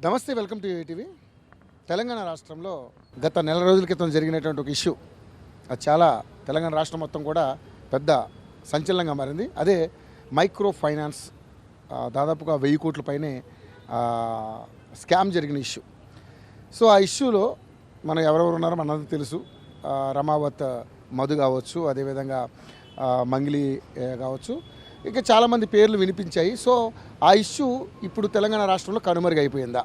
నమస్తే, welcome to ATV. Telangana రాష్ట్రంలో గత నెల రోజుల క్రితం జరిగినటువంటి ఒక ఇష్యూ అది చాలా తెలంగాణ రాష్ట్రం మొత్తం కూడా పెద్ద సంచలనంగా మారింది. అదే మైక్రో ఫైనాన్స్ దాదాపుగా 1000 కోట్ల పైనే స్కామ్ జరిగిన ఇష్యూ. సో ఆ ఇష్యూలో మనం ఎవరెవరు ఉన్నారో మనందరికీ తెలుసు. రమావత్ మధు కావచ్చు, అదేవిధంగా మంగిలి కావచ్చు, ఇంకా చాలామంది పేర్లు వినిపించాయి. సో ఆ ఇష్యూ ఇప్పుడు తెలంగాణ రాష్ట్రంలో కనుమరుగైపోయిందా?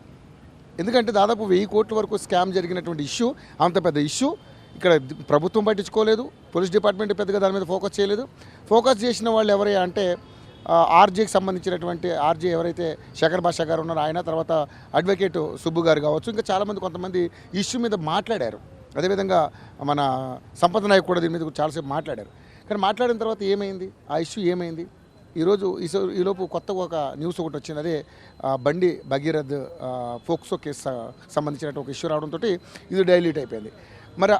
ఎందుకంటే దాదాపు 1000 కోట్ల వరకు స్కామ్ జరిగినటువంటి ఇష్యూ, అంత పెద్ద ఇష్యూ ఇక్కడ ప్రభుత్వం పట్టించుకోలేదు, పోలీస్ డిపార్ట్మెంట్ పెద్దగా దాని మీద ఫోకస్ చేయలేదు. ఫోకస్ చేసిన వాళ్ళు ఎవరే అంటే ఆర్జేకి సంబంధించినటువంటి ఆర్జే ఎవరైతే శేఖర్ భాషా గారు ఉన్నారో ఆయన, తర్వాత అడ్వకేట్ సుబ్బు గారు కావచ్చు, ఇంకా చాలామంది కొంతమంది ఇష్యూ మీద మాట్లాడారు. అదేవిధంగా మన సంపద నాయక్ కూడా దీని మీద చాలాసేపు మాట్లాడారు. కానీ మాట్లాడిన తర్వాత ఏమైంది, ఆ ఇష్యూ ఏమైంది? ఈలోపు కొత్తగా ఒక న్యూస్ ఒకటి వచ్చింది. అదే బండి భగీరథ్ ఫోక్సో కేసు సంబంధించినటువంటి ఒక ఇష్యూ రావడంతో ఇది డైల్యూట్ అయిపోయింది. మరి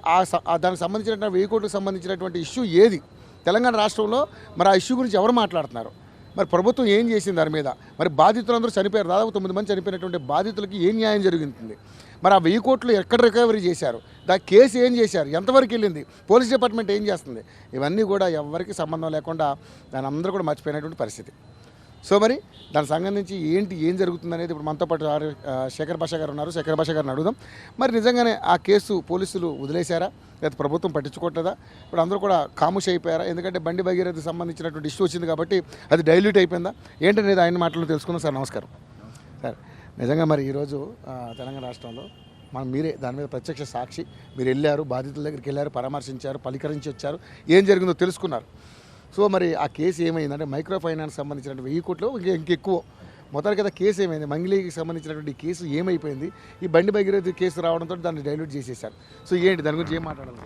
దానికి సంబంధించినటువంటి 1000 కోట్లకు సంబంధించినటువంటి ఇష్యూ ఏది తెలంగాణ రాష్ట్రంలో? మరి ఆ ఇష్యూ గురించి ఎవరు మాట్లాడుతున్నారు? మరి ప్రభుత్వం ఏం చేసింది దాని మీద? మరి బాధితులందరూ చనిపోయారు, దాదాపు 9 మంది చనిపోయినటువంటి బాధితులకి ఏం న్యాయం జరుగుతుంది? మరి ఆ 1000 కోట్లు ఎక్కడ రికవరీ చేశారు? దాని కేసు ఏం చేశారు? ఎంతవరకు వెళ్ళింది? పోలీస్ డిపార్ట్మెంట్ ఏం చేస్తుంది? ఇవన్నీ కూడా ఎవరికి సంబంధం లేకుండా దాని అందరూ కూడా మర్చిపోయినటువంటి పరిస్థితి. సో మరి దానికి సంబంధించి ఏం జరుగుతుంది అనేది ఇప్పుడు మనతో పాటు శేఖర్ భాషా గారు ఉన్నారు. శేఖర్ భాషా గారిని అడుగుదాం. మరి నిజంగానే ఆ కేసు పోలీసులు వదిలేశారా, లేదా ప్రభుత్వం పట్టించుకోవట్లేదా? ఇప్పుడు అందరూ కూడా ఖాముష్ అయిపోయారా? ఎందుకంటే బండి భగీరథకి సంబంధించినటువంటి ఇష్యూ వచ్చింది కాబట్టి అది డైల్యూట్ అయిపోయిందా ఏంటనేది ఆయన మాటలు తెలుసుకున్నాం. సార్ నమస్కారం. సార్, నిజంగా మరి ఈరోజు తెలంగాణ రాష్ట్రంలో మీరే దాని మీద ప్రత్యక్ష సాక్షి. మీరు వెళ్ళారు, బాధితుల దగ్గరికి వెళ్ళారు, పరామర్శించారు, పలికరించి వచ్చారు, ఏం జరిగిందో తెలుసుకున్నారు. సో మరి ఆ కేసు ఏమైంది? అంటే మైక్రో ఫైనాన్స్ సంబంధించినటువంటి 1000 కోట్లు ఇంకెక్కువ మొత్తానికి కదా కేసు ఏమైంది? మంగిలికి సంబంధించినటువంటి కేసు ఏమైపోయింది? ఈ బండి భగీరథ కేసు రావడంతో దాన్ని డైల్యూట్ చేసేసారు. సో ఏంటి దాని గురించి ఏం మాట్లాడాలి?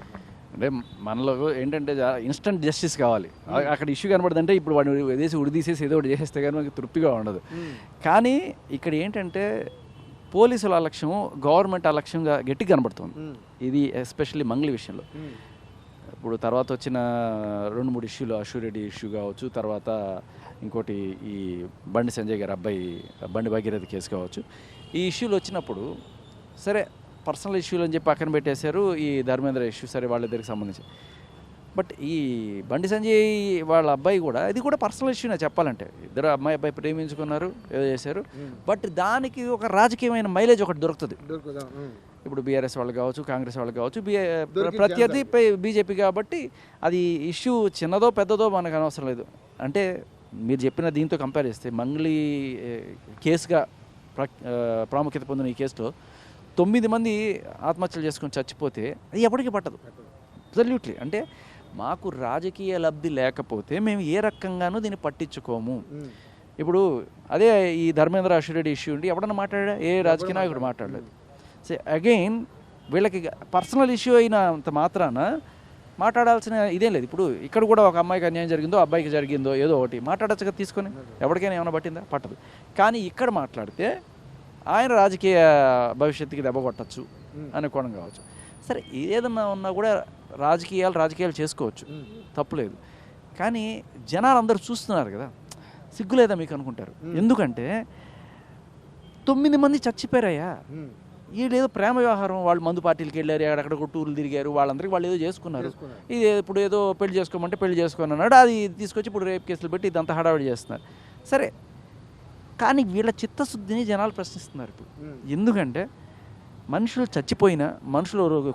అంటే మనలో ఏంటంటే ఇన్స్టంట్ జస్టిస్ కావాలి. అక్కడ ఇష్యూ కనబడదంటే ఇప్పుడు వాడిని వేసి ఉడిదీసేసి ఏదో ఒకటి చేసేస్తే కానీ మనకి తృప్తిగా ఉండదు. కానీ ఇక్కడ ఏంటంటే పోలీసుల అలక్ష్యం, గవర్నమెంట్ అలక్ష్యంగా గట్టిగా కనబడుతుంది. ఇది ఎస్పెషల్లీ మంగిలి విషయంలో. ఇప్పుడు తర్వాత వచ్చిన 2-3 ఇష్యూలు, అశ్వరెడ్డి ఇష్యూ కావచ్చు, తర్వాత ఇంకోటి ఈ బండి సంజయ్ గారి అబ్బాయి బండి భగీరథ కేసు కావచ్చు, ఈ ఇష్యూలు వచ్చినప్పుడు సరే పర్సనల్ ఇష్యూలు అని చెప్పి పక్కన పెట్టేశారు. ఈ ధర్మేంద్ర ఇష్యూ సరే వాళ్ళిద్దరికి సంబంధించి. బట్ ఈ బండి సంజయ్ వాళ్ళ అబ్బాయి కూడా ఇది కూడా పర్సనల్ ఇష్యూనే చెప్పాలంటే. ఇద్దరు అబ్బాయి ప్రేమించుకున్నారు, ఏదో చేశారు. బట్ దానికి ఒక రాజకీయమైన మైలేజ్ ఒకటి దొరుకుతుంది. ఇప్పుడు బీఆర్ఎస్ వాళ్ళు కావచ్చు, కాంగ్రెస్ వాళ్ళు కావచ్చు, ప్రత్యర్థి బీజేపీ కాబట్టి అది ఇష్యూ చిన్నదో పెద్దదో మనకు అనవసరం లేదు. అంటే మీరు చెప్పిన దీంతో కంపేర్ చేస్తే మంగ్లీ కేసుగా ప్రాముఖ్యత పొందిన ఈ కేసులో 9 మంది ఆత్మహత్యలు చేసుకొని చచ్చిపోతే అది ఎప్పటికీ పట్టదు. అబ్సల్యూట్లీ. అంటే మాకు రాజకీయ లబ్ధి లేకపోతే మేము ఏ రకంగానూ దీన్ని పట్టించుకోము. ఇప్పుడు అదే ఈ ధర్మేంద్ర అశ్వరెడ్డి ఇష్యూ ఉండి ఎవడన్నా మాట్లాడా? ఏ రాజకీయ నాయకుడు మాట్లాడలేదు. సో అగైన్ వీళ్ళకి పర్సనల్ ఇష్యూ అయినంత మాత్రాన మాట్లాడాల్సిన ఇదేం లేదు. ఇప్పుడు ఇక్కడ కూడా ఒక అమ్మాయికి అన్యాయం జరిగిందో, అబ్బాయికి జరిగిందో ఏదో ఒకటి మాట్లాడచ్చుగా తీసుకొని, ఎవరికైనా ఏమైనా పట్టిందా? పట్టదు. కానీ ఇక్కడ మాట్లాడితే ఆయన రాజకీయ భవిష్యత్తుకి దెబ్బ కొట్టచ్చు అనుకోవడం కావచ్చు. సరే ఏదన్నా ఉన్నా కూడా రాజకీయాలు చేసుకోవచ్చు, తప్పులేదు. కానీ జనాలు అందరూ చూస్తున్నారు కదా, సిగ్గులేదా మీకు అనుకుంటారు. ఎందుకంటే 9 మంది చచ్చిపోయారయ్యా. వీళ్ళేదో ప్రేమ వ్యవహారం, వాళ్ళు మందు పార్టీలకి వెళ్ళారు, అక్కడక్కడ టూర్లు తిరిగారు, వాళ్ళందరికీ వాళ్ళు ఏదో చేసుకున్నారు. ఇది ఇప్పుడు ఏదో పెళ్లి చేసుకోమంటే పెళ్లి చేసుకుని అన్నాడు, అది తీసుకొచ్చి ఇప్పుడు రేప్ కేసులు పెట్టి ఇదంతా హడావిడి చేస్తున్నారు. సరే, కానీ వీళ్ళ చిత్తశుద్ధిని జనాలు ప్రశ్నిస్తున్నారు ఇప్పుడు. ఎందుకంటే మనుషులు చచ్చిపోయినా,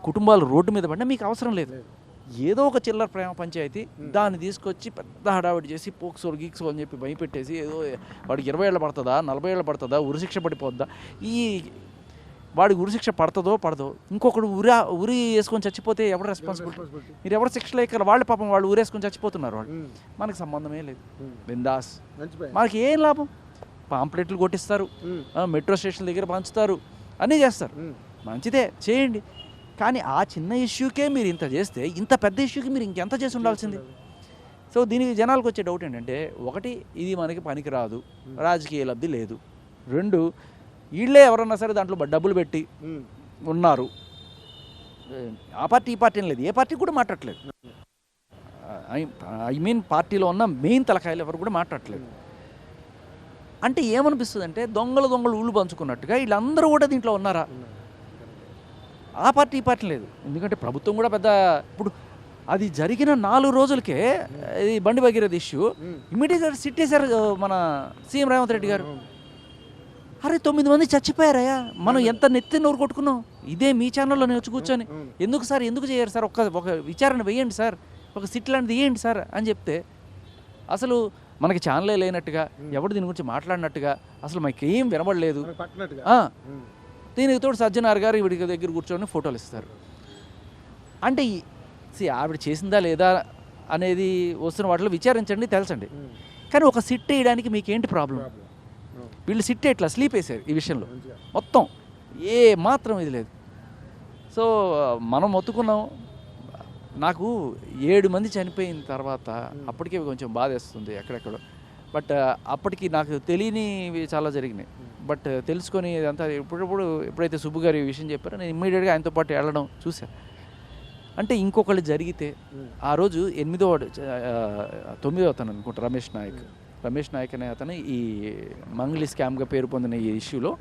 కుటుంబాలు రోడ్డు మీద పడినా మీకు అవసరం లేదు. ఏదో ఒక చిల్లర ప్రేమ పంచాయతీ, దాన్ని తీసుకొచ్చి పెద్ద హడావిడి చేసి పోక్సోలు గీక్సో అని చెప్పి భయపెట్టేసి ఏదో వాడికి 20 ఏళ్ళు పడుతుందా, 40 ఏళ్ళు పడుతుందా, ఉరిశిక్ష పడిపోద్దా, వాడికి ఉరిశిక్ష పడదో ఇంకొకడు ఉరి వేసుకొని చచ్చిపోతే ఎవరు రెస్పాన్సిబిలిటీ? మీరు ఎవరు శిక్ష లేక వాళ్ళు పాపం వాళ్ళు ఊరేసుకొని చచ్చిపోతున్నారు. వాళ్ళు మనకు సంబంధమే లేదు. బిందాస్. మనకి ఏం లాభం? పాంప్లెట్లు కొట్టిస్తారు, మెట్రో స్టేషన్ దగ్గర పంచుతారు, అన్నీ చేస్తారు. మంచిదే, చేయండి. కానీ ఆ చిన్న ఇష్యూకే మీరు ఇంత చేస్తే ఇంత పెద్ద ఇష్యూకి మీరు ఇంకెంత చేసి ఉండాల్సింది? సో దీనికి జనాలకు వచ్చే డౌట్ ఏంటంటే, ఒకటి, ఇది మనకి పనికి రాదు, రాజకీయ లబ్ధి లేదు. 2, వీళ్ళే ఎవరన్నా సరే దాంట్లో డబ్బులు పెట్టి ఉన్నారు. ఆ పార్టీ ఈ పార్టీ లేదు, ఏ పార్టీ కూడా మాట్లాడట్లేదు. ఐ మీన్ పార్టీలో ఉన్న మెయిన్ తలకాయలు ఎవరు కూడా మాట్లాడట్లేదు. అంటే ఏమనిపిస్తుంది అంటే దొంగలు ఊళ్ళు పంచుకున్నట్టుగా వీళ్ళందరూ కూడా దీంట్లో ఉన్నారా? ఆ పార్టీ ఈ పార్టీ లేదు. ఎందుకంటే ప్రభుత్వం కూడా పెద్ద ఇప్పుడు అది జరిగిన 4 రోజులకే ఈ బండి భగీరథ ఇష్యూ ఇమీడియట్గా సిట్ వేశారు మన సీఎం రేవంత్ రెడ్డి గారు. అరే 9 మంది చచ్చిపోయారయ్యా, మనం ఎంత నెత్తి నోరు కొట్టుకున్నాం ఇదే మీ ఛానల్లో నేను వచ్చి కూర్చొని. ఎందుకు సార్ ఎందుకు చేయరు సార్, ఒక విచారణ వేయండి సార్, ఒక సిట్ లాంటిది వేయండి సార్ అని చెప్తే అసలు మనకి ఛానలే లేనట్టుగా, ఎవడు దీని గురించి మాట్లాడినట్టుగా అసలు మనకి ఏం వినబడలేదు. దీనికి తోడు సజ్జనార్ గారు వీడి దగ్గర కూర్చొని ఫోటోలు ఇస్తారు. అంటే ఆవిడ చేసిందా లేదా అనేది వస్తున్న వాటిలో విచారించండి, తెలుసండి. కానీ ఒక సిట్ వేయడానికి మీకేంటి ప్రాబ్లం? వీళ్ళు సిట్ ఇట్లా స్లీప్ వేసారు ఈ విషయంలో, మొత్తం ఏ మాత్రం ఇది లేదు. సో మనం మొత్తుకున్నాం. నాకు 7 మంది చనిపోయిన తర్వాత అప్పటికే కొంచెం బాధేస్తుంది ఎక్కడెక్కడో. బట్ అప్పటికి నాకు తెలియనివి చాలా జరిగినాయి. బట్ తెలుసుకొని ఇదంతా ఎప్పుడైతే సుబ్బు గారు ఈ విషయం చెప్పారో నేను ఇమ్మీడియట్గా ఆయనతో పాటు వెళ్ళడం చూశాను. అంటే ఇంకొకళ్ళు జరిగితే ఆ రోజు 9వ అతను అనుకుంటా రమేష్ నాయక్ అనే అతను ఈ మంగళి స్కామ్గా పేరు పొందిన ఈ ఇష్యూలో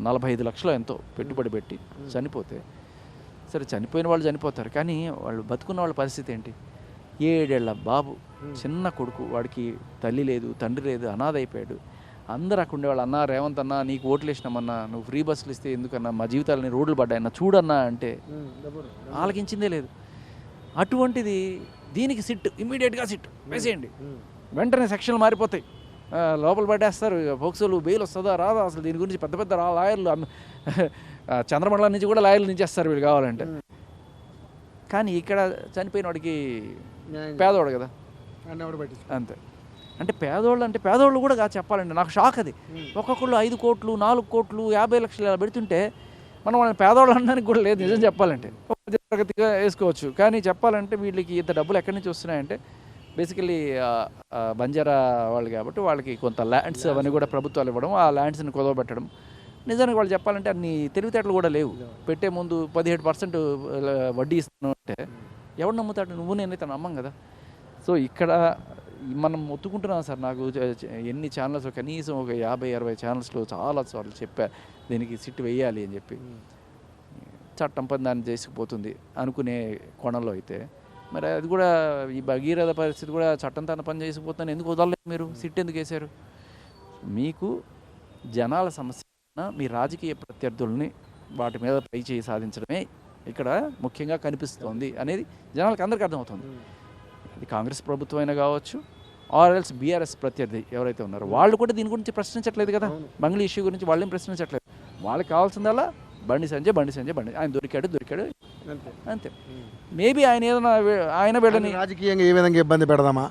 45 లక్షలు ఎంతో పెట్టుబడి పెట్టి చనిపోతే, సరే చనిపోయిన వాళ్ళు చనిపోతారు, కానీ వాళ్ళు బతుకున్న వాళ్ళ పరిస్థితి ఏంటి? 7 ఏళ్ల బాబు, చిన్న కొడుకు, వాడికి తల్లి లేదు, తండ్రి లేదు, అనాథ అయిపోయాడు. అందరూ అక్కడ ఉండేవాళ్ళు, అన్నా రేవంత్ అన్నా నీకు ఓట్లు వేసినామన్నా, నువ్వు ఫ్రీ బస్సులు ఇస్తే ఎందుకన్నా, మా జీవితాలని రోడ్లు పడ్డాయన్నా చూడన్నా అంటే ఆలకించిందే లేదు. అటువంటిది దీనికి సిట్, ఇమ్మీడియట్గా సిట్ వేసేయండి, వెంటనే సెక్షన్లు మారిపోతాయి, లోపల పట్టేస్తారు, పోక్సోలు బెయిల్ వస్తుందా రాదా, అసలు దీని గురించి పెద్ద పెద్ద లాయర్లు చంద్రమండలం నుంచి కూడా లాయర్లు నుంచేస్తారు వీళ్ళు కావాలంటే. కానీ ఇక్కడ చనిపోయిన వాడికి పేదవాడు కదా, అంతే. అంటే పేదోళ్ళు కూడా కాదు చెప్పాలండి. నాకు షాక్ అది. ఒక్కొక్కళ్ళు 5 కోట్లు 4 కోట్లు 50 లక్షలు ఇలా పెడుతుంటే మనం వాళ్ళని పేదవాళ్ళు అనడానికి కూడా లేదు నిజం చెప్పాలంటే. తరగతిగా వేసుకోవచ్చు. కానీ చెప్పాలంటే వీళ్ళకి ఇంత డబ్బులు ఎక్కడి నుంచి వస్తున్నాయంటే బేసికలీ బంజారా వాళ్ళు కాబట్టి వాళ్ళకి కొంత ల్యాండ్స్ అవన్నీ కూడా ప్రభుత్వాలు ఇవ్వడం, ఆ ల్యాండ్స్ని కుదవబెట్టడం. నిజానికి వాళ్ళు చెప్పాలంటే అన్ని తెలివితేటలు కూడా లేవు. పెట్టే ముందు 17% వడ్డీ ఇస్తున్నావు అంటే ఎవడు నమ్ముతాడు? నువ్వు నేనైతే నమ్మం కదా. సో ఇక్కడ మనం ఒత్తుకుంటున్నాం సార్. నాకు ఎన్ని ఛానల్స్, కనీసం ఒక 50-60 ఛానల్స్లో చాలా సార్లు చెప్పా దీనికి సిట్ వేయాలి అని చెప్పి. చట్టం పని దాన్ని చేసుకుపోతుంది అనుకునే కోణంలో అయితే మరి అది కూడా ఈ భగీరథ పరిస్థితి కూడా చట్టం తన పని చేసుకుపోతుందని ఎందుకు వదలలేదు? మీరు సిట్ ఎందుకు వేశారు? మీకు జనాల సమస్య, మీ రాజకీయ ప్రత్యర్థుల్ని వాటి మీద పై చేయి సాధించడమే ఇక్కడ ముఖ్యంగా కనిపిస్తోంది అనేది జనాలకు అందరికీ అర్థమవుతుంది. అది కాంగ్రెస్ ప్రభుత్వం అయినా కావచ్చు, ఆర్ఎల్స్ బీఆర్ఎస్ ప్రత్యర్థి ఎవరైతే ఉన్నారో వాళ్ళు కూడా దీని గురించి ప్రశ్నించట్లేదు కదా. మంగళి ఇష్యూ గురించి వాళ్ళేం ప్రశ్నించట్లేదు. వాళ్ళకి కావాల్సిందల్లా బండి సంజయ్ ఆయన దొరికాడు అంతే. మేబీ ఆయన వీళ్ళని రాజకీయంగా ఏ విధంగా ఇబ్బంది పెడదామా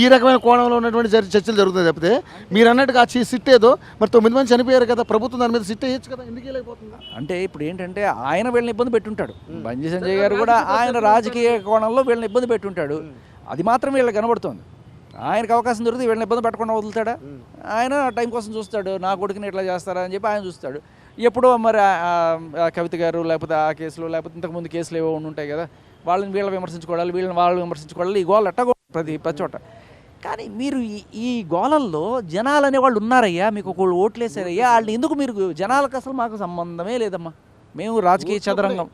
ఈ రకమైన కోణంలో ఉన్నటువంటి చర్చలు జరుగుతుంది తప్పితే మీరు అన్నట్టుగా ఆ సిట్ ఏదో మరి 9 మంది చనిపోయారు కదా, ప్రభుత్వం దాని మీద సిట్ వేయచ్చు కదా, ఎందుకు వెళ్ళిపోతుంది? అంటే ఇప్పుడు ఏంటంటే ఆయన వీళ్ళని ఇబ్బంది పెట్టుంటాడు. బండి సంజయ్ గారు కూడా ఆయన రాజకీయ కోణంలో వీళ్ళని ఇబ్బంది పెట్టుంటాడు. అది మాత్రం వీళ్ళకి కనబడుతుంది. ఆయనకు అవకాశం దొరికితే వీళ్ళని ఇబ్బంది పెట్టకుండా వదులుతాడా? ఆయన టైం కోసం చూస్తాడు, నా కొడుకుని ఎట్లా చేస్తారా అని చెప్పి ఆయన చూస్తాడు. ఎప్పుడో మరి కవిత గారు లేకపోతే ఆ కేసులు లేకపోతే ఇంతకుముందు కేసులు ఏవో ఉంటాయి కదా, వీళ్ళని విమర్శించుకోవాలి, వాళ్ళు విమర్శించుకోవాలి. ఈ గోల్ ఎట్టగో ప్రతి చోట. కానీ మీరు ఈ గోలల్లో జనాలు అనేవాళ్ళు ఉన్నారయ్యా, మీకు ఒకళ్ళు ఓట్లేసారయ్యా, వాళ్ళని ఎందుకు మీరు జనాలకు అసలు మాకు సంబంధమే లేదమ్మా, మేము రాజకీయ చదరంగం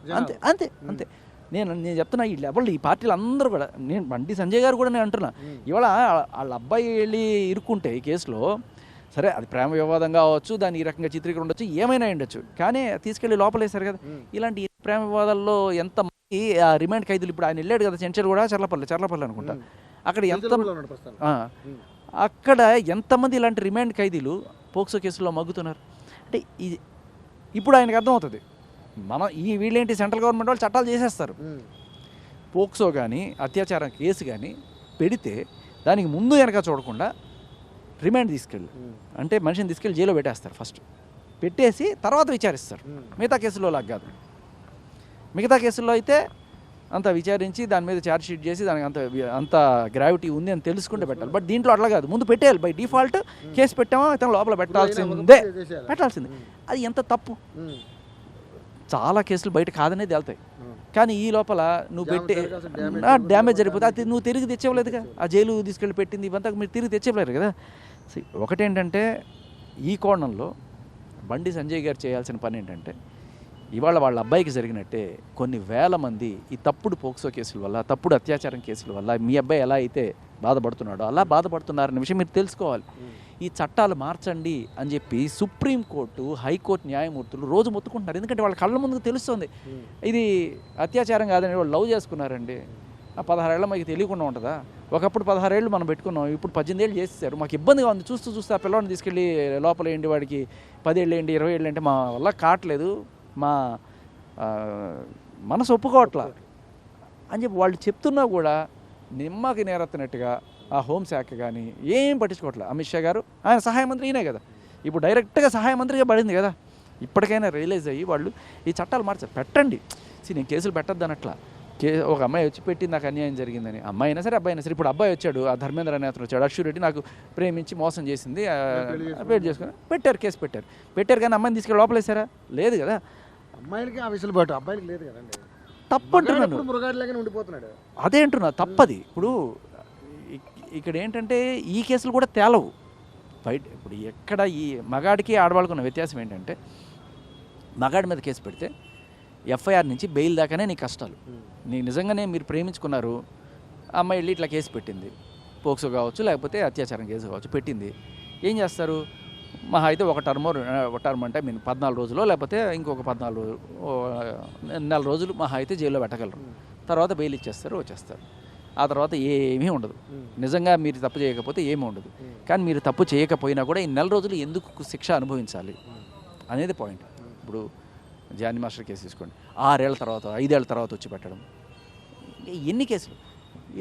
అంతే. నేను చెప్తున్నా ఈ లెవెల్ ఈ పార్టీలు అందరూ కూడా, నేను బండి సంజయ్ గారు కూడా నేను అంటున్నా, ఇవాళ వాళ్ళ అబ్బాయి వెళ్ళి ఇరుక్కుంటే ఈ కేసులో, సరే అది ప్రేమ వివాదంగా అవ్వచ్చు, దాన్ని ఈ రకంగా చిత్రీకరణ ఉండొచ్చు, ఏమైనా ఉండొచ్చు, కానీ తీసుకెళ్ళి లోపలేశారు కదా. ఇలాంటి ప్రేమ వివాదాల్లో ఎంతమంది రిమాండ్ ఖైదీలు, ఇప్పుడు ఆయన వెళ్ళాడు కదా చెంచల్ కూడా, చర్లపల్లి అనుకుంటా, అక్కడ ఎంతమంది ఇలాంటి రిమాండ్ ఖైదీలు పోక్సో కేసులో మగ్గుతున్నారు అంటే ఇప్పుడు ఆయనకు అర్థమవుతుంది. వీళ్ళేంటి సెంట్రల్ గవర్నమెంట్ వాళ్ళు చట్టాలు చేసేస్తారు. పోక్సో కానీ అత్యాచారం కేసు కానీ పెడితే దానికి ముందు వెనక చూడకుండా రిమాండ్ తీసుకెళ్ళి, అంటే మనిషిని తీసుకెళ్ళి జైల్లో పెట్టేస్తారు. ఫస్ట్ పెట్టేసి తర్వాత విచారిస్తారు. మిగతా కేసుల్లో లాగా కాదు. మిగతా కేసుల్లో అయితే అంత విచారించి దాని మీద ఛార్జ్ షీట్ చేసి దానికి అంత గ్రావిటీ ఉంది అని తెలుసుకుంటే పెట్టాలి. బట్ దీంట్లో అట్లా కాదు, ముందు పెట్టేయాలి. బై డిఫాల్ట్ కేసు పెట్టామో ఇతను లోపల పెట్టాల్సిందే. అది ఎంత తప్పు. చాలా కేసులు బయట కాదనే తేలుతాయి, కానీ ఈ లోపల నువ్వు పెట్టే డ్యామేజ్ జరిగిపోతే అది నువ్వు తిరిగి తెచ్చేవలేదుగా. ఆ జైలు తీసుకెళ్ళి పెట్టింది ఇవంతా మీరు తిరిగి తెచ్చేవలేరు కదా. ఒకటేంటంటే ఈ కోణంలో బండి సంజయ్ గారు చేయాల్సిన పని ఏంటంటే ఇవాళ వాళ్ళ అబ్బాయికి జరిగినట్టే కొన్ని వేల మంది ఈ తప్పుడు పోక్సో కేసుల వల్ల తప్పుడు అత్యాచారం కేసుల వల్ల మీ అబ్బాయి ఎలా అయితే బాధపడుతున్నాడో అలా బాధపడుతున్నారనే విషయం మీరు తెలుసుకోవాలి. ఈ చట్టాలు మార్చండి అని చెప్పి సుప్రీంకోర్టు హైకోర్టు న్యాయమూర్తులు రోజు మొత్తుకుంటున్నారు. ఎందుకంటే వాళ్ళ కళ్ళ ముందుకు తెలుస్తుంది ఇది అత్యాచారం కాదని. వాళ్ళు లవ్ చేసుకున్నారండి, 16 ఏళ్ళ మాకు తెలియకుండా ఉంటుందా? ఒకప్పుడు 16 ఏళ్ళు మనం పెట్టుకున్నాం, ఇప్పుడు 18 ఏళ్ళు చేసేసారు. మాకు ఇబ్బందిగా ఉంది చూస్తూ ఆ పిల్లవాడిని తీసుకెళ్ళి లోపల ఏంటి, వాడికి 10 ఏళ్ళు ఏంటి 20 ఏళ్ళు అంటే మా వల్ల కావట్లేదు, మా మనసు ఒప్పుకోవట్లా అని చెప్పి వాళ్ళు చెప్తున్నా కూడా నిమ్మకి నేరెత్తినట్టుగా ఆ హోంశాఖ కానీ ఏం పట్టించుకోవట్లేదు. అమిత్ షా గారు ఆయన సహాయ మంత్రి ఈయనే కదా, ఇప్పుడు డైరెక్ట్గా సహాయ మంత్రిగా పడింది కదా. ఇప్పటికైనా రియలైజ్ అయ్యి వాళ్ళు ఈ చట్టాలు మార్చారు. పెట్టండి, నేను కేసులు పెట్టద్దు అన్నట్లా. ఒక అమ్మాయి వచ్చి పెట్టి నాకు అన్యాయం జరిగిందని, అమ్మాయి అయినా సరే అబ్బాయి అయినా సరే. ఇప్పుడు అబ్బాయి వచ్చాడు, ఆ ధర్మేంద్ర అనే అతను వచ్చాడు, అశ్వరెడ్డి నాకు ప్రేమించి మోసం చేసింది, పెళ్లి చేసుకుని పెట్టారు, కేసు పెట్టారు కానీ అమ్మాయిని తీసుకెళ్ళి లోపలేసారా? లేదు కదా. అమ్మాయిలకి ఆ వెసులుబాటు, అబ్బాయిలకి లేదు కదండి. తప్పు అంటున్నాను, ఉండిపోతున్నాడు. అదే అంటున్నా, తప్పది. ఇప్పుడు ఇక్కడ ఏంటంటే ఈ కేసులు కూడా తేలవు బయట. ఇప్పుడు ఎక్కడ ఈ మగాడికి ఆడవాళ్ళకు ఉన్న వ్యత్యాసం ఏంటంటే, మగాడి మీద కేసు పెడితే ఎఫ్ఐఆర్ నుంచి బెయిల్ దాకానే నీ కష్టాలు. నీకు నిజంగానే మీరు ప్రేమించుకున్నారు, అమ్మాయి వెళ్ళి ఇట్లా కేసు పెట్టింది, పోక్సో కావచ్చు లేకపోతే అత్యాచారం కేసు కావచ్చు పెట్టింది, ఏం చేస్తారు? మహా అయితే ఒక టర్మ్ అంటే 14 రోజులు లేకపోతే ఇంకొక 14 నెల రోజులు మహా అయితే జైల్లో పెట్టగలరు. తర్వాత బెయిల్ ఇచ్చేస్తారు, వచ్చేస్తారు. ఆ తర్వాత ఏమీ ఉండదు. నిజంగా మీరు తప్పు చేయకపోతే ఏమీ ఉండదు. కానీ మీరు తప్పు చేయకపోయినా కూడా ఈ నెల రోజులు ఎందుకు శిక్ష అనుభవించాలి అనేది పాయింట్. ఇప్పుడు జానీ మాస్టర్ కేసు తీసుకోండి, 6 ఏళ్ల తర్వాత 5 ఏళ్ల తర్వాత వచ్చి పెట్టడం. ఎన్ని కేసులు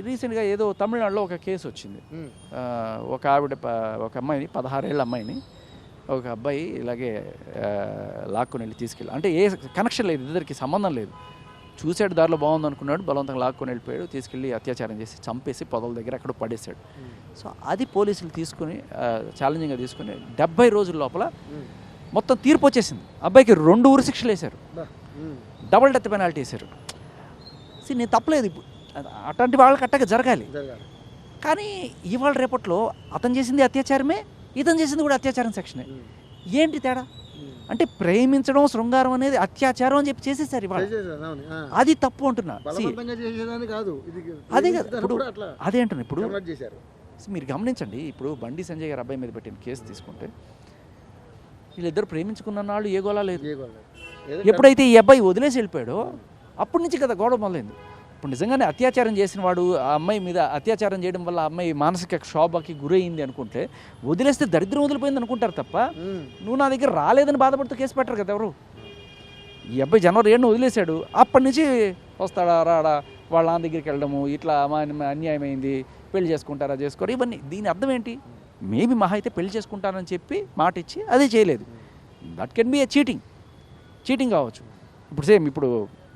రీసెంట్గా ఏదో తమిళనాడులో ఒక కేసు వచ్చింది. ఒక ఆవిడ ఒక అమ్మాయిని 16 ఏళ్ళ అమ్మాయిని ఒక అబ్బాయి ఇలాగే లాక్కొని వెళ్ళి తీసుకెళ్ళి, అంటే ఏ కనెక్షన్ లేదు, ఇద్దరికి సంబంధం లేదు, చూసాడు దారిలో బాగుంది అనుకున్నాడు, బలవంతంగా లాక్కొని వెళ్ళిపోయాడు, తీసుకెళ్ళి అత్యాచారం చేసి చంపేసి పొదల దగ్గర అక్కడ పడేశాడు. సో అది పోలీసులు తీసుకుని ఛాలెంజింగ్గా తీసుకుని 70 రోజుల లోపల మొత్తం తీర్పు వచ్చేసింది. అబ్బాయికి 2 ఊరు శిక్షలు వేశారు, డబుల్ డెత్ పెనాల్టీ వేశారు. నేను తప్పలేదు, ఇప్పుడు అట్లాంటి వాళ్ళకి అట్టగా జరగాలి. కానీ ఇవాళ రేపట్లో అతను చేసింది అత్యాచారమే, ఇతను చేసింది కూడా అత్యాచారం సెక్షనే. ఏంటి తేడా? అంటే ప్రేమించడం శృంగారం అనేది అత్యాచారం అని చెప్పి చేసేసారు ఇవాళ. అది తప్పు అంటున్నా. అదే కదా, ఇప్పుడు అదే అంటున్నా. ఇప్పుడు మీరు గమనించండి, ఇప్పుడు బండి సంజయ్ గారు అబ్బాయి మీద పెట్టిన కేసు తీసుకుంటే వీళ్ళిద్దరు ప్రేమించుకున్న నాళ్ళు ఏ గోళ లేదు. ఎప్పుడైతే ఈ అబ్బాయి వదిలేసి వెళ్ళిపోయాడో అప్పటి నుంచి కదా గొడవ మొదలైంది. ఇప్పుడు నిజంగానే అత్యాచారం చేసిన వాడు ఆ అమ్మాయి మీద అత్యాచారం చేయడం వల్ల ఆ అమ్మాయి మానసిక క్షోభకి గురయింది అనుకుంటే వదిలేస్తే దరిద్రం వదిలిపోయింది అనుకుంటారు తప్ప, నువ్వు నా దగ్గర రాలేదని బాధపడుతూ కేసు పెట్టరు కదా ఎవరు. ఈ అబ్బాయి జనవరి 7 వదిలేశాడు, అప్పటి నుంచి వస్తాడా రాడా, వాళ్ళ నాన్న దగ్గరికి వెళ్ళడము, ఇట్లా అన్యాయమైంది, పెళ్లి చేసుకుంటారా చేసుకోరు, ఇవన్నీ. దీని అర్థం ఏంటి? మేబీ మహా అయితే పెళ్లి చేసుకుంటానని చెప్పి మాట ఇచ్చి అదే చేయలేదు. That can be A cheating కావచ్చు. ఇప్పుడు సేమ్ ఇప్పుడు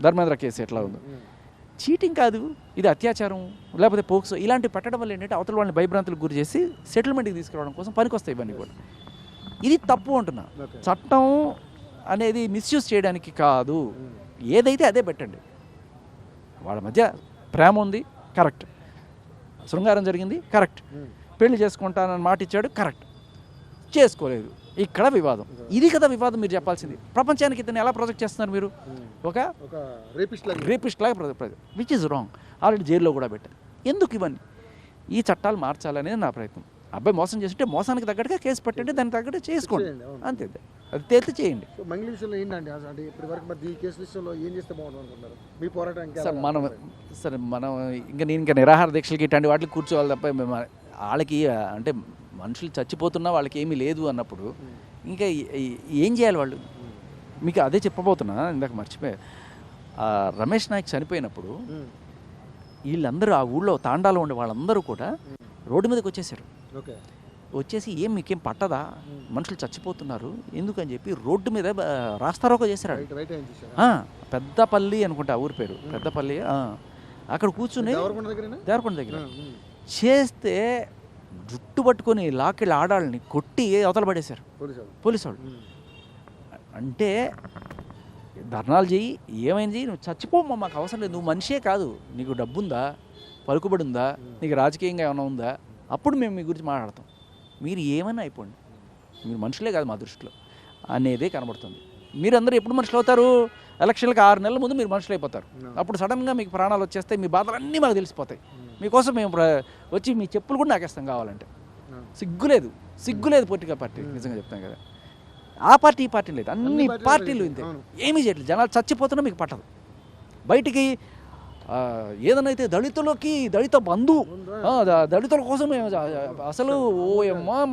ధర్మేంద్ర కేసు ఎట్లా ఉందో, చీటింగ్ కాదు, ఇది అత్యాచారం లేకపోతే పోక్సో ఇలాంటివి పెట్టడం వల్ల ఏంటంటే అవతల వాళ్ళని భయభ్రాంతులకు గురి చేసి సెటిల్మెంట్కి తీసుకురావడం కోసం పనికొస్తాయి ఇవన్నీ కూడా. ఇది తప్పు అంటున్నా. చట్టం అనేది మిస్యూజ్ చేయడానికి కాదు, ఏదైతే అదే పెట్టండి. వాళ్ళ మధ్య ప్రేమ ఉంది, కరెక్ట్. శృంగారం జరిగింది, కరెక్ట్. పెళ్లి చేసుకుంటానని మాట ఇచ్చాడు, కరెక్ట్. చేసుకోలేదు, ఇక్కడ వివాదం. ఇది కదా వివాదం మీరు చెప్పాల్సింది. ప్రపంచానికి ఇతను ఎలా ప్రొజెక్ట్ చేస్తున్నారు మీరు? ఒక రేపిస్ట్ లాగా project, which is wrong. Already జైల్లో కూడా పెట్టారు. ఎందుకు ఇవన్నీ? ఈ చట్టాలు మార్చాలనేది నా ప్రయత్నం. అబ్బాయి మోసం చేస్తుంటే మోసానికి తగ్గట్టుగా కేసు పెట్టండి, దానికి తగ్గట్టు చేసుకోండి, అంతే. అది తేలితే చేయండి. సార్ మనం ఇంకా నిరాహార దీక్షలకి ఇట్లాంటి వాటికి కూర్చోవాలి తప్ప వాళ్ళకి అంటే మనుషులు చచ్చిపోతున్నా వాళ్ళకి ఏమీ లేదు అన్నప్పుడు ఇంకా ఏం చేయాలి వాళ్ళు? మీకు అదే చెప్పబోతున్నా, ఇందాక మర్చిపోయా. రమేష్ నాయక్ చనిపోయినప్పుడు వీళ్ళందరూ ఆ ఊళ్ళో తాండాలో ఉండే వాళ్ళందరూ కూడా రోడ్డు మీదకి వచ్చేసారు. వచ్చేసి మీకేం పట్టదా, మనుషులు చచ్చిపోతున్నారు ఎందుకని చెప్పి రోడ్డు మీద రాస్తారోకో చేశారు. పెద్దపల్లి అనుకుంటా ఊరి పేరు, పెద్దపల్లి. అక్కడ కూర్చుని దేవరకొండ దగ్గర చేస్తే జుట్టు పట్టుకొని లాకెళ్ళి ఆడాలని కొట్టి అవతల పడేశారు పోలీసు వాళ్ళు. అంటే ధర్నాలు చెయ్యి, ఏమైంది, నువ్వు చచ్చిపోమ్మా, మాకు అవసరం లేదు, నువ్వు మనిషే కాదు, నీకు డబ్బు ఉందా, పలుకుబడి ఉందా, నీకు రాజకీయంగా ఏమైనా ఉందా, అప్పుడు మేము మీ గురించి మాట్లాడతాం. మీరు ఏమైనా అయిపోండి, మీరు మనుషులే కాదు మా దృష్టిలో అనేదే కనబడుతుంది. మీరందరూ ఎప్పుడు మనుషులు అవుతారు? ఎలక్షన్లకు 6 నెలల ముందు మీరు మనుషులు అయిపోతారు. అప్పుడు సడన్గా మీకు ప్రాణాలు వచ్చేస్తే మీ బాధలన్నీ మాకు తెలిసిపోతాయి. మీకోసం మేము వచ్చి మీ చెప్పులు కూడా నాకేస్తాం కావాలంటే. సిగ్గులేదు పొలిటికల్ పార్టీ, నిజంగా చెప్తాం కదా. ఆ పార్టీ ఈ పార్టీ లేదు, అన్ని పార్టీలు ఇంతే. ఏమీ చేయట్లేదు. జనాలు చచ్చిపోతున్నా మీకు పట్టదు. బయటికి ఏదైనా అయితే దళిత బంధు, దళితుల కోసం అసలు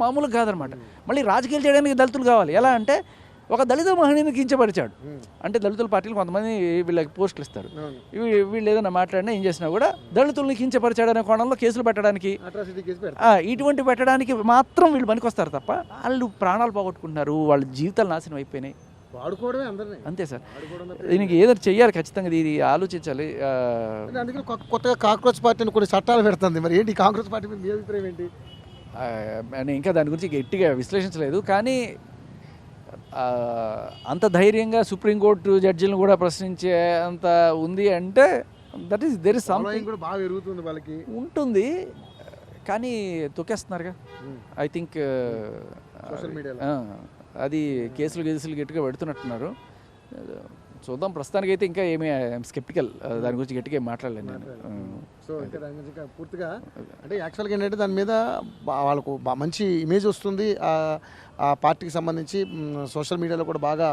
మామూలు కాదనమాట. మళ్ళీ రాజకీయాలు చేయడానికి దళితులు కావాలి. ఎలా అంటే ఒక దళిత మహిళని కించపరిచాడు అంటే దళితుల పార్టీలు కొంతమంది వీళ్ళకి పోస్టులు ఇస్తారు. వీళ్ళు ఏదైనా మాట్లాడినా ఏం చేసినా కూడా దళితుల్ని కించపరిచాడు అనే కోణంలో కేసులు పెట్టడానికి, ఇటువంటి పెట్టడానికి మాత్రం వీళ్ళు పనికొస్తారు తప్ప వాళ్ళు ప్రాణాలు పోగొట్టుకుంటున్నారు, వాళ్ళ జీవితాలు నాశనం అయిపోయినాయి. వాడుకోవడమే అందరినీ. అంతే సార్. దీనికి ఏదో చెయ్యాలి ఖచ్చితంగా, ఇది ఆలోచించాలి. అందుకని కొత్తగా కాంగ్రెస్ పార్టీని కొన్ని చట్టాలు పెడుతుంది. మరి ఏంటి కాంగ్రెస్ పార్టీ మీద మీ అభిప్రాయం ఏంటి? నేను ఇంకా దాని గురించి గట్టిగా విశ్లేషించలేదు. కానీ అంత ధైర్యంగా సుప్రీంకోర్టు జడ్జిలను కూడా ప్రశ్నించే అంత ఉంది అంటే దేర్ ఇస్ సంథింగ్ కూడా బాగా పెరుగుతుంది వాళ్ళకి ఉంటుంది. కానీ తొక్కేస్తున్నారుగా. ఐ థింక్ సోషల్ మీడియాలో అది కేసులు గట్టిగా పెడుతున్నట్టున్నారు. చూద్దాం. ప్రస్తుతానికైతే ఇంకా ఏమీ స్కెప్టికల్, దాని గురించి గట్టిగా మాట్లాడలేను నేను. సో ఇంకా దాని గురించి పూర్తిగా అంటే యాక్చువల్గా ఏంటంటే దాని మీద వాళ్ళకు మంచి ఇమేజ్ వస్తుంది. ఆ పార్టీకి సంబంధించి సోషల్ మీడియాలో కూడా బాగా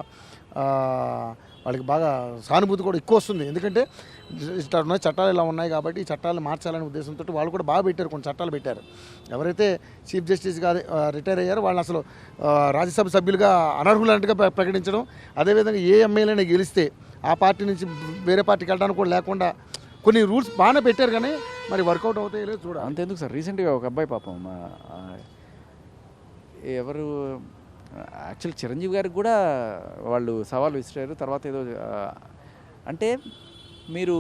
వాళ్ళకి బాగా సానుభూతి కూడా ఎక్కువ వస్తుంది. ఎందుకంటే ఇట్లా ఉన్నాయి, చట్టాలు ఇలా ఉన్నాయి కాబట్టి ఈ చట్టాలను మార్చాలనే ఉద్దేశంతో వాళ్ళు కూడా బాగా పెట్టారు, కొన్ని చట్టాలు పెట్టారు. ఎవరైతే చీఫ్ జస్టిస్గా రిటైర్ అయ్యారో వాళ్ళని అసలు రాజ్యసభ సభ్యులుగా అనర్హులంటగా ప్రకటించడం, అదేవిధంగా ఏ ఎమ్మెల్యేని గెలిస్తే ఆ పార్టీ నుంచి వేరే పార్టీకి వెళ్ళడానికి కూడా లేకుండా కొన్ని రూల్స్ బాగానే పెట్టారు. కానీ మరి వర్కౌట్ అవుతాయో లేదో చూడాలి. అంతెందుకు సార్, రీసెంట్గా ఒక అబ్బాయి పాపం ఎవరు యాక్చువల్ చిరంజీవి గారికి కూడా వాళ్ళు సవాల్ విసిరారు. తర్వాత ఏదో అంటే మీరు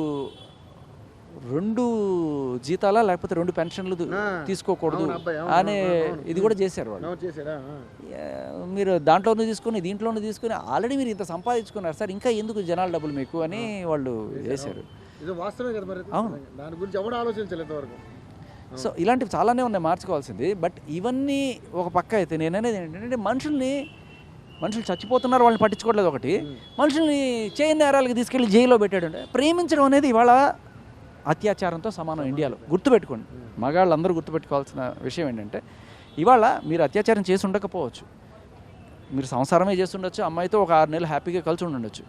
2 జీతాలా లేకపోతే 2 పెన్షన్లు తీసుకోకూడదు అనే ఇది కూడా చేశారు వాళ్ళు. మీరు దాంట్లోనూ తీసుకొని దీంట్లోనూ తీసుకొని ఆల్రెడీ మీరు ఇంత సంపాదించుకున్నారు సార్, ఇంకా ఎందుకు జనాల డబ్బులు మీకు అని వాళ్ళు చేశారు. అవును, దాని గురించి ఎవరు ఆలోచించలేదు వరకు. సో ఇలాంటివి చాలానే ఉన్నాయి మార్చుకోవాల్సింది. బట్ ఇవన్నీ ఒక పక్క అయితే నేను అనేది ఏంటంటే మనుషులు చచ్చిపోతున్నారు, వాళ్ళని పట్టించుకోవట్లేదు. ఒకటి, మనుషుల్ని చేయని నేరాలకు తీసుకెళ్ళి జైల్లో పెట్టాడు. అంటే ప్రేమించడం అనేది ఇవాళ అత్యాచారంతో సమానం ఇండియాలో. గుర్తుపెట్టుకోండి, మగాళ్ళందరూ గుర్తుపెట్టుకోవాల్సిన విషయం ఏంటంటే ఇవాళ మీరు అత్యాచారం చేసి ఉండకపోవచ్చు, మీరు సంసారమే చేస్తుండొచ్చు, అమ్మాయితో ఒక 6 నెలలు హ్యాపీగా కలిసి ఉండొచ్చు.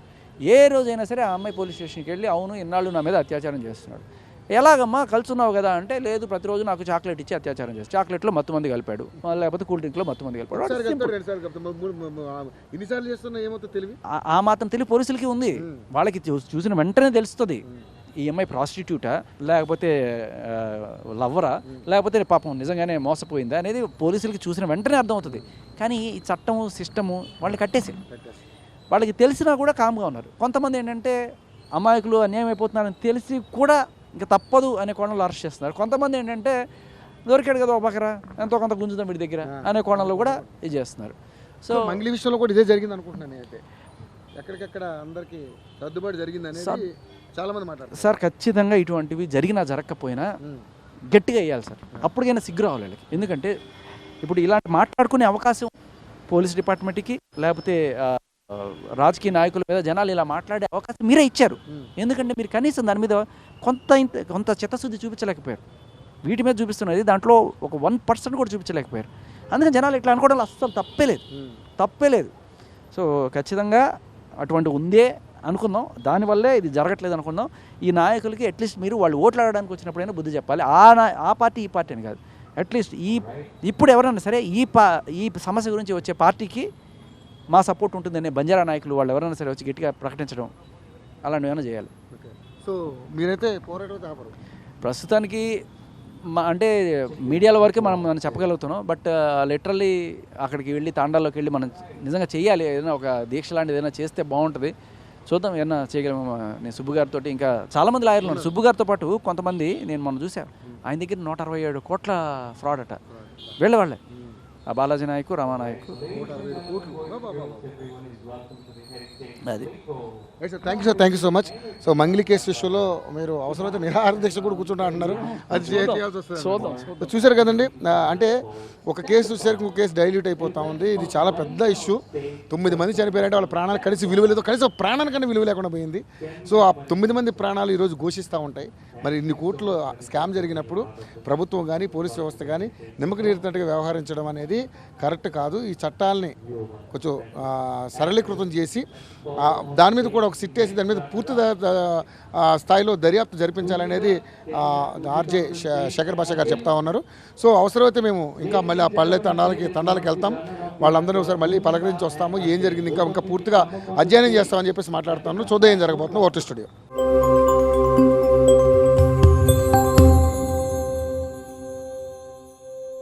ఏ రోజైనా సరే ఆ అమ్మాయి పోలీస్ స్టేషన్కి వెళ్ళి అవును ఇన్నాళ్ళు నా మీద అత్యాచారం చేస్తున్నాడు, ఎలాగమ్మా కలుసున్నావు కదా అంటే లేదు ప్రతిరోజు నాకు చాక్లెట్ ఇచ్చి అత్యాచారం చేస్తాడు, చాక్లెట్లో మొత్తం మంది కలిపాడు, లేకపోతే కూల్ డ్రింక్లో మొత్తం మంది కలిపాడు. ఆ మాత్రం తెలివి పోలీసులకి ఉంది. వాళ్ళకి చూసిన వెంటనే తెలుస్తుంది ఈ అమ్మాయి ప్రాస్టిట్యూటా లేకపోతే లవ్వరా లేకపోతే పాపం నిజంగానే మోసపోయిందా అనేది పోలీసులకి చూసిన వెంటనే అర్థమవుతుంది. కానీ ఈ చట్టము సిస్టము వాళ్ళని కట్టేసి వాళ్ళకి తెలిసినా కూడా కామ్గా ఉన్నారు. కొంతమంది ఏంటంటే అమాయకులు అన్యాయం అయిపోతున్నారని తెలిసి కూడా ఇంకా తప్పదు అనే కోణంలో అరెస్ట్ చేస్తున్నారు. కొంతమంది ఏంటంటే దొరికాడు కదా ఒక బకరా ఎంతో కొంత గుంజుదాం వీడి దగ్గర అనే కోణంలో కూడా ఇది చేస్తున్నారు. సో మంగ్లీ విషయంలో కూడా ఇదే జరిగింది అనుకుంటున్నాను. అయితే ఎక్కడికెక్కడ అందరికీ సర్దుబాటు జరిగింది అనేది చాలా మంది మాట్లాడారు. సార్ ఖచ్చితంగా ఇటువంటివి జరిగినా జరగకపోయినా గట్టిగా వేయాలి సార్, అప్పటికైనా సిగ్గు రావాలి వాళ్ళకి. ఎందుకంటే ఇప్పుడు ఇలాంటి మాట్లాడుకునే అవకాశం పోలీస్ డిపార్ట్మెంట్కి లేకపోతే రాజకీయ నాయకుల మీద జనాలు ఇలా మాట్లాడే అవకాశం మీరే ఇచ్చారు. ఎందుకంటే మీరు కనీసం దాని మీద కొంత చిత్తశుద్ధి చూపించలేకపోయారు. వీటి మీద చూపిస్తున్నది దాంట్లో ఒక 1% కూడా చూపించలేకపోయారు. అందుకని జనాలు ఇట్లా అనుకోవడం అస్సలు తప్పే లేదు. సో ఖచ్చితంగా అటువంటి ఉందే అనుకుందాం, దానివల్లే ఇది జరగట్లేదు అనుకుందాం. ఈ నాయకులకి అట్లీస్ట్ మీరు వాళ్ళు ఓట్లు ఆడడానికి వచ్చినప్పుడైనా బుద్ధి చెప్పాలి. ఆ పార్టీ ఈ పార్టీ అని కాదు, అట్లీస్ట్ ఇప్పుడు ఎవరైనా సరే ఈ సమస్య గురించి వచ్చే పార్టీకి మా సపోర్ట్ ఉంటుందనే బంజారా నాయకులు వాళ్ళు ఎవరైనా సరే వచ్చి గట్టిగా ప్రకటించడం అలాంటివి ఏమైనా చేయాలి. సో మీరైతే పోరాటం ప్రస్తుతానికి అంటే మీడియాల వరకే మనం చెప్పగలుగుతున్నాం. బట్ లిటరల్లీ అక్కడికి వెళ్ళి తాండాల్లోకి వెళ్ళి మనం నిజంగా చేయాలి. ఏదైనా ఒక దీక్ష లాంటిది ఏదైనా చేస్తే బాగుంటుంది. చూద్దాం ఏమన్నా చేయగలమేమో. నేను సుబ్బు గారితో ఇంకా చాలామంది లాయర్లు ఉన్నారు. సుబ్బు గారితో పాటు కొంతమంది నేను మనం చూశాను ఆయన దగ్గర 167 కోట్ల ఫ్రాడ్ అట వీళ్ళ వాళ్ళే. ఆ బాలాజీ నాయకు రమానాయకు అది. Thank you so much. So Mangli case ఇష్యూలో మీరు అవసరమైతే నిరాహార దీక్ష కూడా కూర్చుంటా అంటున్నారు, అది చేయాల్సి వస్తుంది. చూశారు కదండి, అంటే ఒక కేసు చూసేసరికి ఒక కేసు డైల్యూట్ అయిపోతా ఉంది. ఇది చాలా పెద్ద ఇష్యూ. 9 మంది చనిపోయారంటే వాళ్ళ ప్రాణాలు కలిసి విలువ లేదు, కనీసం ప్రాణానికన్నా విలువ లేకుండా పోయింది. సో ఆ 9 మంది ప్రాణాలు ఈరోజు ఘోషిస్తూ ఉంటాయి. మరి ఇన్ని కోట్లు స్కామ్ జరిగినప్పుడు ప్రభుత్వం కానీ పోలీస్ వ్యవస్థ కానీ నిమ్మక నీరుతట్టుగా వ్యవహరించడం అనేది కరెక్ట్ కాదు. ఈ చట్టాలని కొంచెం సరళీకృతం చేసి దాని మీద కూడా ఒక సిట్ వేసి దాని మీద పూర్తి స్థాయిలో దర్యాప్తు జరిపించాలనేది ఆర్జే శేఖర్ భాష గారు చెప్తా ఉన్నారు. సో అవసరమైతే మేము ఇంకా మళ్ళీ ఆ పల్లె తండాలకి వెళ్తాం, వాళ్ళందరూ ఒకసారి మళ్ళీ పలకరించి వస్తాము, ఏం జరిగింది ఇంకా పూర్తిగా అధ్యయనం చేస్తామని చెప్పేసి మాట్లాడుతాను. చూద్దాం ఏం జరగబోతుందో. Vote studio.